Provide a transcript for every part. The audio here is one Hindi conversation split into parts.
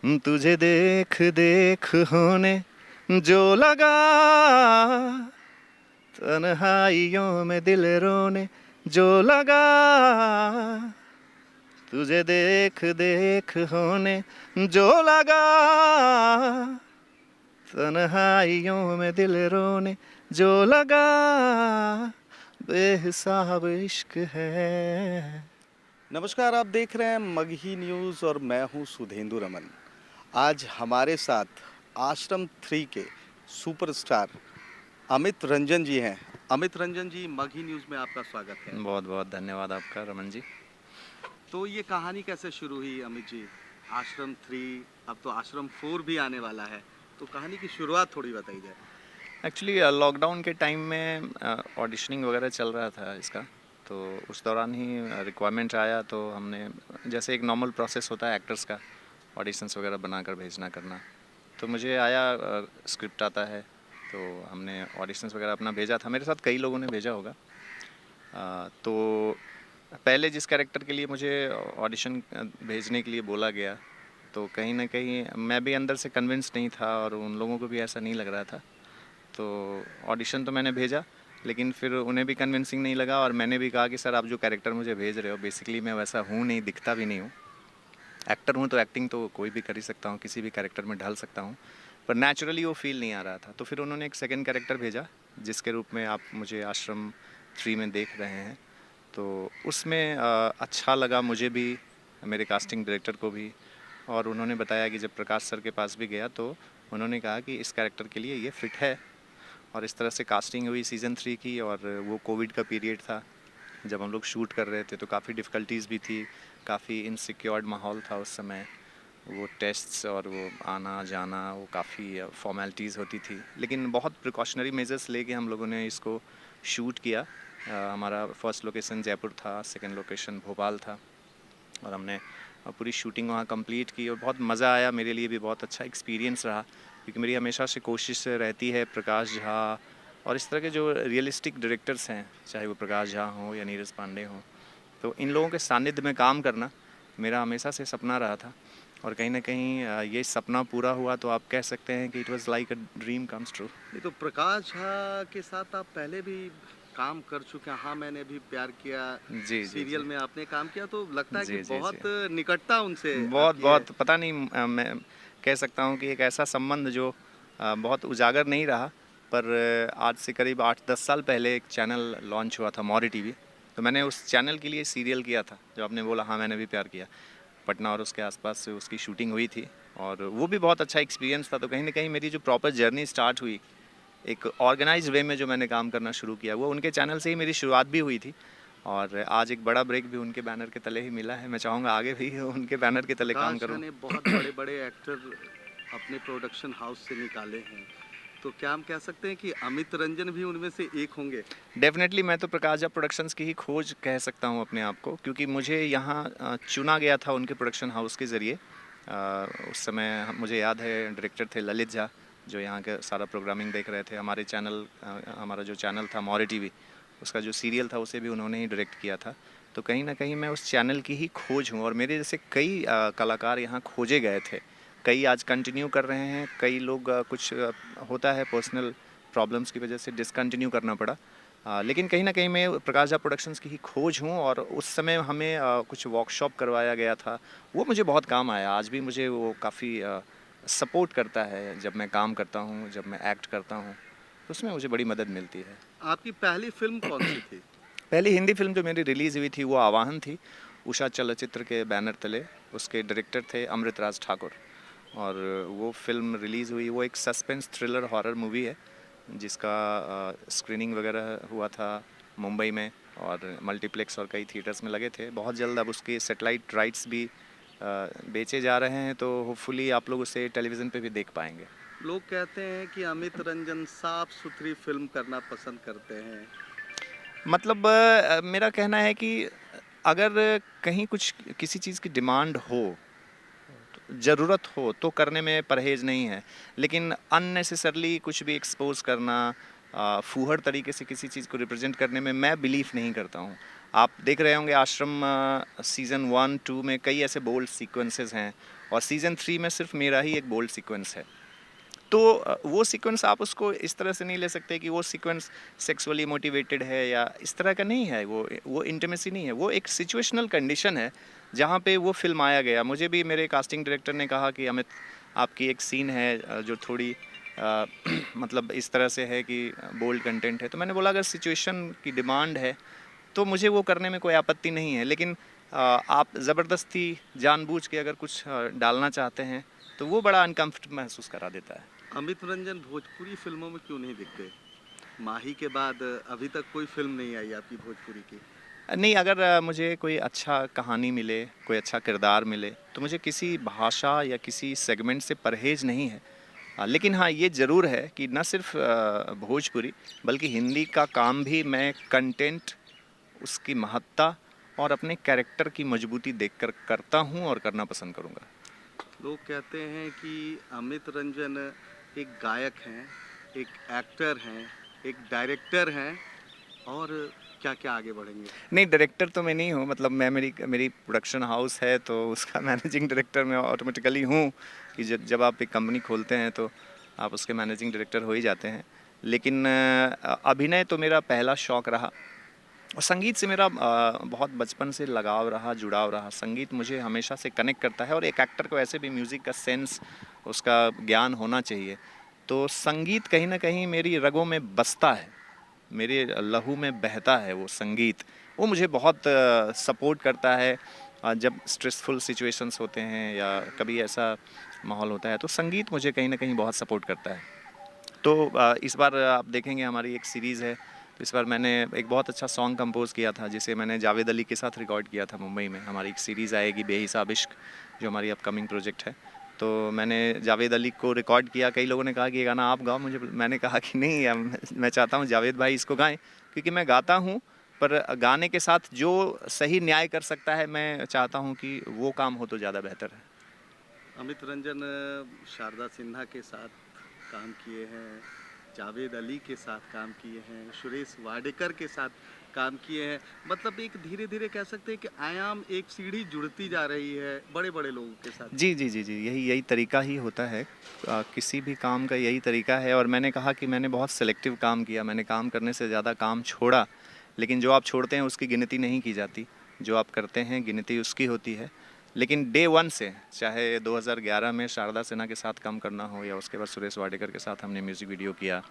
तुझे देख देख होने जो लगा, तन्हाइयों में दिल रोने जो लगा, तुझे देख देख होने जो लगा, तन्हाइयों में दिल रोने जो लगा, बेहिसाब इश्क है। नमस्कार, आप देख रहे हैं मगही न्यूज़ और मैं हूं सुधेंदु रमन। आज हमारे साथ आश्रम 3 के सुपरस्टार अमित रंजन जी हैं। अमित रंजन जी, मगही न्यूज़ में आपका स्वागत है। बहुत बहुत धन्यवाद आपका रमन जी। तो ये कहानी कैसे शुरू हुई अमित जी? आश्रम 3, अब तो आश्रम 4 भी आने वाला है, तो कहानी की शुरुआत थोड़ी बताइए। एक्चुअली लॉकडाउन के टाइम में ऑडिशनिंग वगैरह चल रहा था इसका, तो उस दौरान ही रिक्वायरमेंट आया, तो हमने जैसे एक नॉर्मल प्रोसेस होता है एक्टर्स का, ऑडिशंस वगैरह बनाकर भेजना करना, तो मुझे आया, स्क्रिप्ट आता है, तो हमने ऑडिशंस वगैरह अपना भेजा था। मेरे साथ कई लोगों ने भेजा होगा। तो पहले जिस कैरेक्टर के लिए मुझे ऑडिशन भेजने के लिए बोला गया, तो कहीं ना कहीं मैं भी अंदर से कन्विंस नहीं था और उन लोगों को भी ऐसा नहीं लग रहा था। तो ऑडिशन तो मैंने भेजा, लेकिन फिर उन्हें भी कन्विंसिंग नहीं लगा और मैंने भी कहा कि सर, आप जो कैरेक्टर मुझे भेज रहे हो, बेसिकली मैं वैसा हूँ नहीं, दिखता भी नहीं हूँ। एक्टर हूँ तो एक्टिंग तो कोई भी कर ही सकता हूँ, किसी भी कैरेक्टर में ढल सकता हूँ, पर नेचुरली वो फील नहीं आ रहा था। तो फिर उन्होंने एक सेकंड कैरेक्टर भेजा, जिसके रूप में आप मुझे आश्रम 3 में देख रहे हैं। तो उसमें अच्छा लगा मुझे भी, मेरे कास्टिंग डायरेक्टर को भी, और उन्होंने बताया कि जब प्रकाश सर के पास भी गया तो उन्होंने कहा कि इस कैरेक्टर के लिए ये फिट है। और इस तरह से कास्टिंग हुई सीज़न 3 की। और वो कोविड का पीरियड था जब हम लोग शूट कर रहे थे, तो काफ़ी डिफ़िकल्टीज़ भी थी, काफ़ी इनसिक्योर्ड माहौल था उस समय। वो टेस्ट्स और वो आना जाना, वो काफ़ी फॉर्मेलिटीज़ होती थी, लेकिन बहुत प्रिकॉशनरी मेजर्स लेके हम लोगों ने इसको शूट किया। हमारा फर्स्ट लोकेशन जयपुर था, सेकंड लोकेशन भोपाल था, और हमने पूरी शूटिंग वहाँ कंप्लीट की और बहुत मज़ा आया। मेरे लिए भी बहुत अच्छा एक्सपीरियंस रहा, क्योंकि मेरी हमेशा से कोशिश रहती है प्रकाश झा और इस तरह के जो रियलिस्टिक डायरेक्टर्स हैं, चाहे वो प्रकाश झा हों या नीरज पांडे हों, तो इन लोगों के सानिध्य में काम करना मेरा हमेशा से सपना रहा था। और कहीं ना कहीं ये सपना पूरा हुआ, तो आप कह सकते हैं कि it was like a dream comes true. ये तो प्रकाश झा के साथ आप पहले भी काम कर चुके हैं। हाँ, मैंने भी प्यार किया जी जी जी सीरियल में आपने काम किया, तो लगता है कि जी जी जी। बहुत निकटता उनसे बहुत आपकी है। बहुत पता नहीं, मैं कह सकता हूँ कि एक ऐसा संबंध जो बहुत उजागर नहीं रहा, पर आज से करीब 8-10 साल पहले एक चैनल लॉन्च हुआ था, मौरी टीवी। तो मैंने उस चैनल के लिए सीरियल किया था, जो आपने बोला, हाँ मैंने भी प्यार किया। पटना और उसके आसपास से उसकी शूटिंग हुई थी, और वो भी बहुत अच्छा एक्सपीरियंस था। तो कहीं ना कहीं मेरी जो प्रॉपर जर्नी स्टार्ट हुई, एक ऑर्गेनाइज वे में जो मैंने काम करना शुरू किया, वो उनके चैनल से ही मेरी शुरुआत भी हुई थी। और आज एक बड़ा ब्रेक भी उनके बैनर के तले ही मिला है। मैं चाहूँगा आगे भी उनके बैनर के तले काम प्रकाश झा करूँ। ने बहुत बड़े बड़े एक्टर अपने प्रोडक्शन हाउस से निकाले हैं, तो क्या हम कह सकते हैं कि अमित रंजन भी उनमें से एक होंगे? डेफिनेटली मैं तो प्रकाश झा प्रोडक्शंस की ही खोज कह सकता हूँ अपने आप को, क्योंकि मुझे यहाँ चुना गया था उनके प्रोडक्शन हाउस के ज़रिए। उस समय मुझे याद है डायरेक्टर थे ललित झा, जो यहाँ के सारा प्रोग्रामिंग देख रहे थे। हमारे चैनल, हमारा जो चैनल था मौरी टीवी, उसका जो सीरियल था उसे भी उन्होंने ही डायरेक्ट किया था। तो कहीं ना कहीं मैं उस चैनल की ही खोज हूँ, और मेरे जैसे कई कलाकार यहाँ खोजे गए थे। कई आज कंटिन्यू कर रहे हैं, कई लोग कुछ होता है पर्सनल प्रॉब्लम्स की वजह से डिसकंटिन्यू करना पड़ा। लेकिन कहीं ना कहीं मैं प्रकाश झा प्रोडक्शंस की ही खोज हूँ, और उस समय हमें कुछ वर्कशॉप करवाया गया था, वो मुझे बहुत काम आया। आज भी मुझे वो काफ़ी सपोर्ट करता है जब मैं काम करता हूँ, जब मैं एक्ट करता हूँ, तो उसमें मुझे बड़ी मदद मिलती है। आपकी पहली फिल्म कौन सी थी? पहली हिंदी फिल्म जो मेरी रिलीज़ हुई थी वो आवाहन थी, उषा चलचित्र के बैनर तले। उसके डायरेक्टर थे अमृतराज ठाकुर, और वो फिल्म रिलीज़ हुई। वो एक सस्पेंस थ्रिलर हॉरर मूवी है, जिसका स्क्रीनिंग वगैरह हुआ था मुंबई में, और मल्टीप्लेक्स और कई थिएटर्स में लगे थे। बहुत जल्द अब उसके सेटेलाइट राइट्स भी बेचे जा रहे हैं, तो होपफुली आप लोग उसे टेलीविज़न पे भी देख पाएंगे। लोग कहते हैं कि अमित रंजन साफ सुथरी फिल्म करना पसंद करते हैं। मतलब मेरा कहना है कि अगर कहीं कुछ किसी चीज़ की डिमांड हो, ज़रूरत हो, तो करने में परहेज़ नहीं है। लेकिन अननेसेसरली कुछ भी एक्सपोज़ करना, फूहड़ तरीके से किसी चीज़ को रिप्रेजेंट करने में मैं बिलीव नहीं करता हूँ। आप देख रहे होंगे आश्रम सीज़न 1-2 में कई ऐसे बोल्ड सीक्वेंसेस हैं, और सीज़न 3 में सिर्फ मेरा ही एक बोल्ड सीक्वेंस है। तो वो सीक्वेंस आप उसको इस तरह से नहीं ले सकते कि वो सीक्वेंस सेक्सुअली मोटिवेटेड है या इस तरह का नहीं है। वो इंटीमेसी नहीं है, वो एक सिचुएशनल कंडीशन है जहाँ पे वो फिल्म आया गया। मुझे भी मेरे कास्टिंग डायरेक्टर ने कहा कि अमित, आपकी एक सीन है जो थोड़ी मतलब इस तरह से है कि बोल्ड कंटेंट है। तो मैंने बोला अगर सिचुएशन की डिमांड है तो मुझे वो करने में कोई आपत्ति नहीं है, लेकिन आप ज़बरदस्ती जानबूझ के अगर कुछ डालना चाहते हैं तो वो बड़ा अनकम्फर्टेबल महसूस करा देता है। अमित रंजन भोजपुरी फिल्मों में क्यों नहीं दिखते? माही के बाद अभी तक कोई फिल्म नहीं आई आपकी भोजपुरी की। नहीं, अगर मुझे कोई अच्छा कहानी मिले, कोई अच्छा किरदार मिले, तो मुझे किसी भाषा या किसी सेगमेंट से परहेज़ नहीं है। लेकिन हाँ, ये ज़रूर है कि न सिर्फ भोजपुरी बल्कि हिंदी का काम भी मैं कंटेंट, उसकी महत्ता और अपने कैरेक्टर की मजबूती देखकर करता हूँ और करना पसंद करूँगा। लोग कहते हैं कि अमित रंजन एक गायक हैं, एक एक्टर हैं, एक डायरेक्टर हैं और क्या क्या आगे बढ़ेंगे? नहीं, डायरेक्टर तो मैं नहीं हूँ, मतलब मैं मेरी प्रोडक्शन हाउस है तो उसका मैनेजिंग डायरेक्टर मैं ऑटोमेटिकली हूँ कि जब आप एक कंपनी खोलते हैं तो आप उसके मैनेजिंग डायरेक्टर हो ही जाते हैं। लेकिन अभिनय तो मेरा पहला शौक़ रहा और संगीत से मेरा बहुत बचपन से लगाव रहा, जुड़ाव रहा। संगीत मुझे हमेशा से कनेक्ट करता है और एक एक्टर को ऐसे भी म्यूज़िक का सेंस, उसका ज्ञान होना चाहिए। तो संगीत कहीं न कहीं मेरी रगों में बसता है, मेरे लहू में बहता है वो संगीत। वो मुझे बहुत सपोर्ट करता है जब स्ट्रेसफुल सिचुएशंस होते हैं या कभी ऐसा माहौल होता है तो संगीत मुझे कहीं न कहीं बहुत सपोर्ट करता है। तो इस बार आप देखेंगे हमारी एक सीरीज़ है, तो इस बार मैंने एक बहुत अच्छा सॉन्ग कंपोज़ किया था जिसे मैंने जावेद अली के साथ रिकॉर्ड किया था मुंबई में। हमारी एक सीरीज़ आएगी बेहिसाब इश्क, जो हमारी अपकमिंग प्रोजेक्ट है। तो मैंने जावेद अली को रिकॉर्ड किया। कई लोगों ने कहा कि ये गाना आप गाओ, मैंने कहा कि नहीं, मैं चाहता हूँ जावेद भाई इसको गाएँ, क्योंकि मैं गाता हूँ पर गाने के साथ जो सही न्याय कर सकता है मैं चाहता हूँ कि वो काम हो तो ज़्यादा बेहतर है। अमित रंजन शारदा सिन्हा के साथ काम किए हैं, जावेद अली के साथ काम किए हैं, सुरेश वाडेकर के साथ काम किए हैं। मतलब एक धीरे धीरे कह सकते हैं कि आयाम, एक सीढ़ी जुड़ती जा रही है बड़े बड़े लोगों के साथ। जी जी जी जी, यही तरीका ही होता है। किसी भी काम का यही तरीका है और मैंने कहा कि मैंने बहुत सेलेक्टिव काम किया। मैंने काम करने से ज़्यादा काम छोड़ा, लेकिन जो आप छोड़ते हैं उसकी गिनती नहीं की जाती, जो आप करते हैं गिनती उसकी होती है। लेकिन डे वन से, चाहे 2011 में शारदा सिन्हा के साथ काम करना हो या उसके बाद सुरेश वाडेकर के साथ हमने म्यूज़िक वीडियो किया,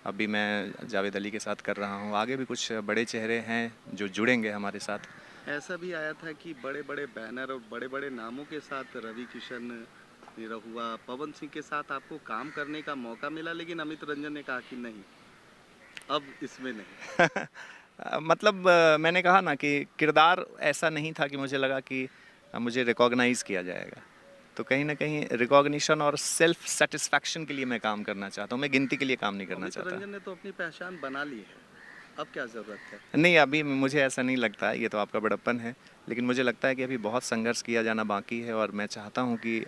अभी मैं जावेद अली के साथ कर रहा हूँ, आगे भी कुछ बड़े चेहरे हैं जो जुड़ेंगे हमारे साथ। ऐसा भी आया था कि बड़े बड़े बैनर और बड़े बड़े नामों के साथ रवि किशन, निरहुआ, पवन सिंह के साथ आपको काम करने का मौका मिला, लेकिन अमित रंजन ने कहा कि नहीं, अब इसमें नहीं। मतलब मैंने कहा ना कि किरदार ऐसा नहीं था कि मुझे लगा कि मुझे रिकॉग्नाइज़ किया जाएगा। तो कहीं न कहीं रिकॉग्निशन और सेल्फ सेटिस्फैक्शन के लिए मैं काम करना चाहता हूँ, मैं गिनती के लिए काम नहीं करना चाहता। अमित रंजन ने तो अपनी पहचान बना ली है, अब क्या ज़रूरत है? नहीं, अभी मुझे ऐसा नहीं लगता है, ये तो आपका बड़प्पन है। लेकिन मुझे लगता है कि अभी बहुत संघर्ष किया जाना बाकी है और मैं चाहता हूँ कि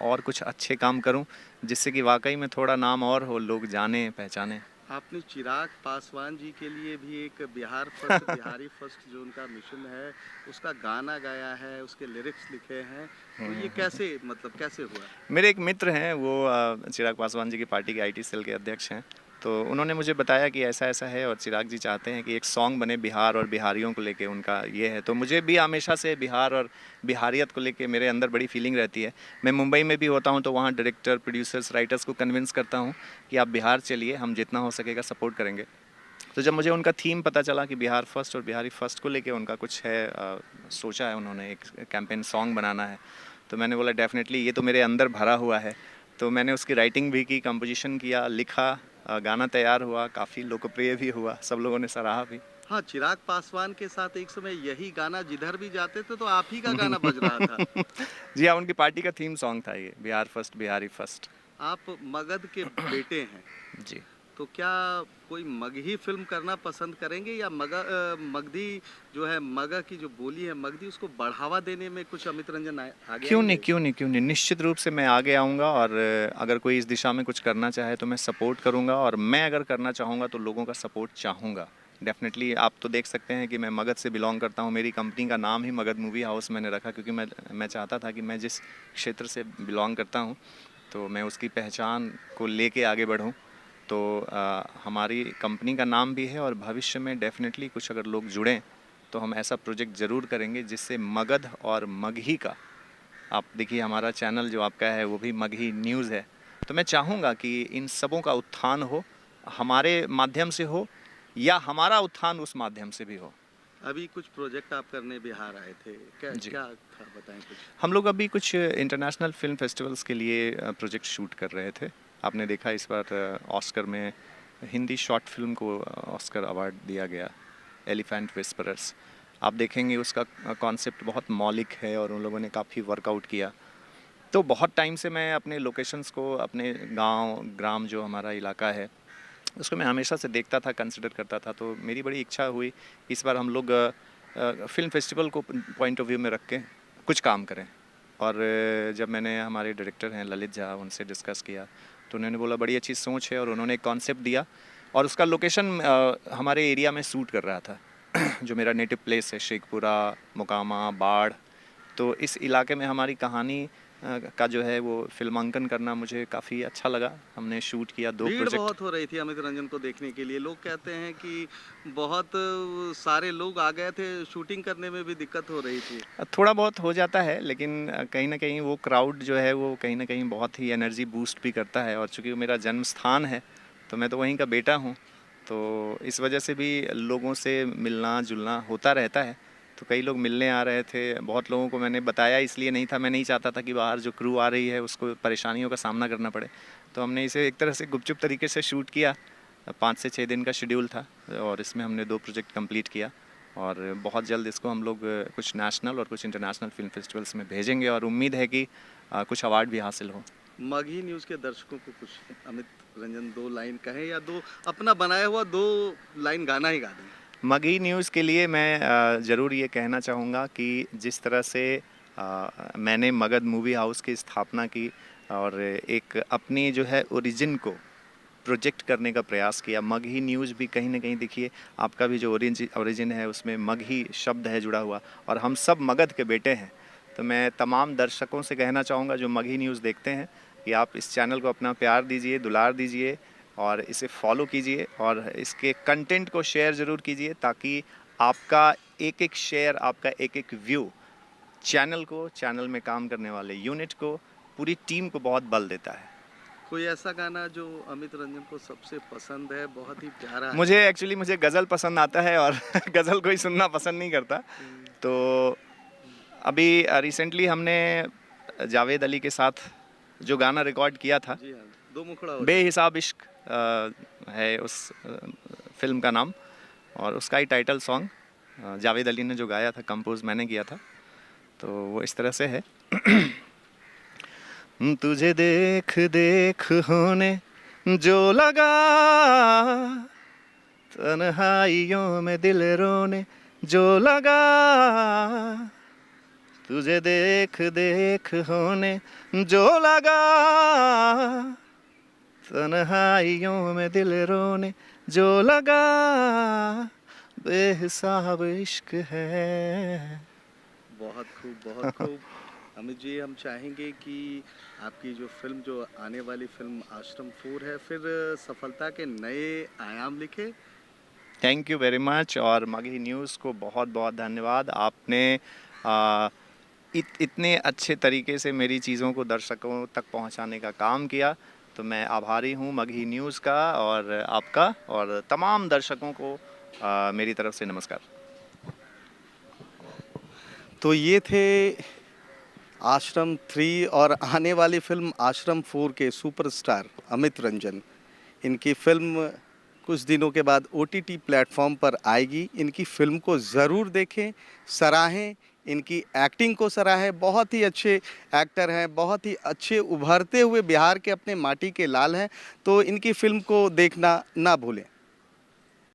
और कुछ अच्छे काम करूँ, जिससे कि वाक़ई में थोड़ा नाम और हो, लोग जानें, पहचानें। आपने चिराग पासवान जी के लिए भी एक बिहार फर्स्ट बिहारी फर्स्ट जो उनका मिशन है, उसका गाना गाया है, उसके लिरिक्स लिखे हैं, तो ये कैसे, मतलब कैसे हुआ? मेरे एक मित्र हैं, वो चिराग पासवान जी की पार्टी के आईटी सेल के अध्यक्ष हैं। तो उन्होंने मुझे बताया कि ऐसा-ऐसा है और चिराग जी चाहते हैं कि एक सॉन्ग बने बिहार और बिहारियों को लेके, उनका ये है। तो मुझे भी हमेशा से बिहार और बिहारियत को लेके मेरे अंदर बड़ी फीलिंग रहती है। मैं मुंबई में भी होता हूँ तो वहाँ डायरेक्टर, प्रोड्यूसर्स, राइटर्स को कन्विंस करता हूँ कि आप बिहार चलिए, हम जितना हो सकेगा सपोर्ट करेंगे। तो जब मुझे उनका थीम पता चला कि बिहार फर्स्ट और बिहारी फर्स्ट को लेके उनका कुछ है, सोचा है उन्होंने, एक कैंपेन सॉन्ग बनाना है, तो मैंने बोला डेफिनेटली ये तो मेरे अंदर भरा हुआ है। तो मैंने उसकी राइटिंग भी की, कंपोजिशन किया, लिखा, गाना तैयार हुआ, काफ़ी लोकप्रिय भी हुआ, सब लोगों ने सराहा भी। हाँ, चिराग पासवान के साथ एक समय यही गाना जिधर भी जाते थे तो आप ही का गाना बज रहा था। जी हाँ, उनकी पार्टी का थीम सॉन्ग था ये, बिहार फर्स्ट बिहारी फर्स्ट। आप मगध के बेटे हैं, जी। तो क्या कोई मगही फिल्म करना पसंद करेंगे या मगधी जो है, मगह की जो बोली है मगधी, उसको बढ़ावा देने में कुछ अमित रंजन आगे आएंगे? क्यों नहीं, निश्चित रूप से मैं आगे आऊँगा और अगर कोई इस दिशा में कुछ करना चाहे तो मैं सपोर्ट करूँगा और मैं अगर करना चाहूँगा तो लोगों का सपोर्ट चाहूँगा। डेफिनेटली आप तो देख सकते हैं कि मैं मगध से बिलोंग करता हूँ। मेरी कंपनी का नाम ही मगध मूवी हाउस मैंने रखा, क्योंकि मैं चाहता था कि मैं जिस क्षेत्र से बिलोंग करता हूँ तो मैं उसकी पहचान को लेके आगे बढ़ूँ। तो हमारी कंपनी का नाम भी है, और भविष्य में डेफिनेटली कुछ अगर लोग जुड़ें तो हम ऐसा प्रोजेक्ट ज़रूर करेंगे जिससे मगध और मगही का, आप देखिए हमारा चैनल जो आपका है वो भी मगही न्यूज़ है, तो मैं चाहूँगा कि इन सबों का उत्थान हो, हमारे माध्यम से हो या हमारा उत्थान उस माध्यम से भी हो। अभी कुछ प्रोजेक्ट आप करने बिहार आए थे, क्या जी, क्या था, बताएं कुछ। हम लोग अभी कुछ इंटरनेशनल फिल्म फेस्टिवल्स के लिए प्रोजेक्ट शूट कर रहे थे। आपने देखा इस बार ऑस्कर में हिंदी शॉर्ट फिल्म को ऑस्कर अवार्ड दिया गया, एलिफेंट विस्परर्स। आप देखेंगे उसका कॉन्सेप्ट बहुत मौलिक है और उन लोगों ने काफ़ी वर्कआउट किया। तो बहुत टाइम से मैं अपने लोकेशंस को, अपने गांव ग्राम जो हमारा इलाका है उसको मैं हमेशा से देखता था, कंसिडर करता था। तो मेरी बड़ी इच्छा हुई इस बार हम लोग फिल्म फेस्टिवल को पॉइंट ऑफ व्यू में रख के कुछ काम करें। और जब मैंने हमारे डायरेक्टर हैं ललित झा, उनसे डिस्कस किया तो उन्होंने बोला बड़ी अच्छी सोच है, और उन्होंने एक कॉन्सेप्ट दिया और उसका लोकेशन हमारे एरिया में सूट कर रहा था जो मेरा नेटिव प्लेस है, शेखपुरा, मोकामा, बाढ़। तो इस इलाके में हमारी कहानी का जो है वो फिल्मांकन करना मुझे काफ़ी अच्छा लगा। हमने शूट किया 2 भीड़ प्रोजेक्ट। बहुत हो रही थी अमित रंजन को देखने के लिए, लोग कहते हैं कि बहुत सारे लोग आ गए थे, शूटिंग करने में भी दिक्कत हो रही थी। थोड़ा बहुत हो जाता है, लेकिन कहीं ना कहीं वो क्राउड जो है वो कहीं ना कहीं बहुत ही एनर्जी बूस्ट भी करता है। और चूँकि वो मेरा जन्म स्थान है तो मैं तो वहीं का बेटा हूँ, तो इस वजह से भी लोगों से मिलना जुलना होता रहता है। तो कई लोग मिलने आ रहे थे, बहुत लोगों को मैंने बताया इसलिए नहीं था, मैं नहीं चाहता था कि बाहर जो क्रू आ रही है उसको परेशानियों का सामना करना पड़े। तो हमने इसे एक तरह से गुपचुप तरीके से शूट किया। 5 से 6 दिन का शेड्यूल था और इसमें हमने 2 प्रोजेक्ट कंप्लीट किया, और बहुत जल्द इसको हम लोग कुछ नेशनल और कुछ इंटरनेशनल फिल्म फेस्टिवल्स में भेजेंगे, और उम्मीद है कि कुछ अवार्ड भी हासिल हो। मगही न्यूज़ के दर्शकों को कुछ अमित रंजन 2 लाइन कहें, या 2 अपना बनाया हुआ 2 लाइन गाना ही गा दें। मगही न्यूज़ के लिए मैं ज़रूर ये कहना चाहूँगा कि जिस तरह से मैंने मगध मूवी हाउस की स्थापना की और एक अपनी जो है ओरिजिन को प्रोजेक्ट करने का प्रयास किया, मगही न्यूज़ भी कहीं ना कहीं देखिए आपका भी जो ओरिजिन है उसमें मगही शब्द है जुड़ा हुआ, और हम सब मगध के बेटे हैं। तो मैं तमाम दर्शकों से कहना चाहूँगा जो मगही न्यूज़ देखते हैं कि आप इस चैनल को अपना प्यार दीजिए, दुलार दीजिए, और इसे फॉलो कीजिए और इसके कंटेंट को शेयर ज़रूर कीजिए, ताकि आपका एक एक शेयर, आपका एक एक व्यू चैनल को, चैनल में काम करने वाले यूनिट को, पूरी टीम को बहुत बल देता है। कोई ऐसा गाना जो अमित रंजन को सबसे पसंद है, बहुत ही प्यारा है? मुझे गज़ल पसंद आता है, और गज़ल कोई सुनना पसंद नहीं करता। तो अभी रिसेंटली हमने जावेद अली के साथ जो गाना रिकॉर्ड किया था, जी हाँ, 2 मुखड़ा हो जाए। बेहिसाब इश्क है उस फिल्म का नाम, और उसका ही टाइटल सॉन्ग जावेद अली ने जो गाया था, कंपोज मैंने किया था। तो वो इस तरह से है। तुझे देख देख होने जो लगा, तन्हाइयों में दिल रोने जो लगा, तुझे देख देख होने जो लगा, तन्हाइयों में दिल रोने जो लगा, बेहिसाब इश्क है। बहुत खूब, बहुत खूब। अमित जी, हम चाहेंगे कि आपकी जो फ़िल्म, जो आने वाली फ़िल्म आश्रम 4 है, फिर सफलता के नए आयाम लिखे। थैंक यू वेरी मच, और मगही न्यूज़ को बहुत बहुत धन्यवाद। आपने इतने अच्छे तरीके से मेरी चीज़ों को दर्शकों तक पहुंचाने का काम किया, तो मैं आभारी हूं मगही न्यूज़ का और आपका, और तमाम दर्शकों को मेरी तरफ से नमस्कार। तो ये थे आश्रम 3 और आने वाली फ़िल्म आश्रम 4 के सुपरस्टार अमित रंजन। इनकी फ़िल्म कुछ दिनों के बाद OTT प्लेटफॉर्म पर आएगी। इनकी फ़िल्म को ज़रूर देखें, सराहें, इनकी एक्टिंग को सराहें। बहुत ही अच्छे एक्टर हैं, बहुत ही अच्छे उभरते हुए बिहार के अपने माटी के लाल हैं। तो इनकी फ़िल्म को देखना ना भूलें।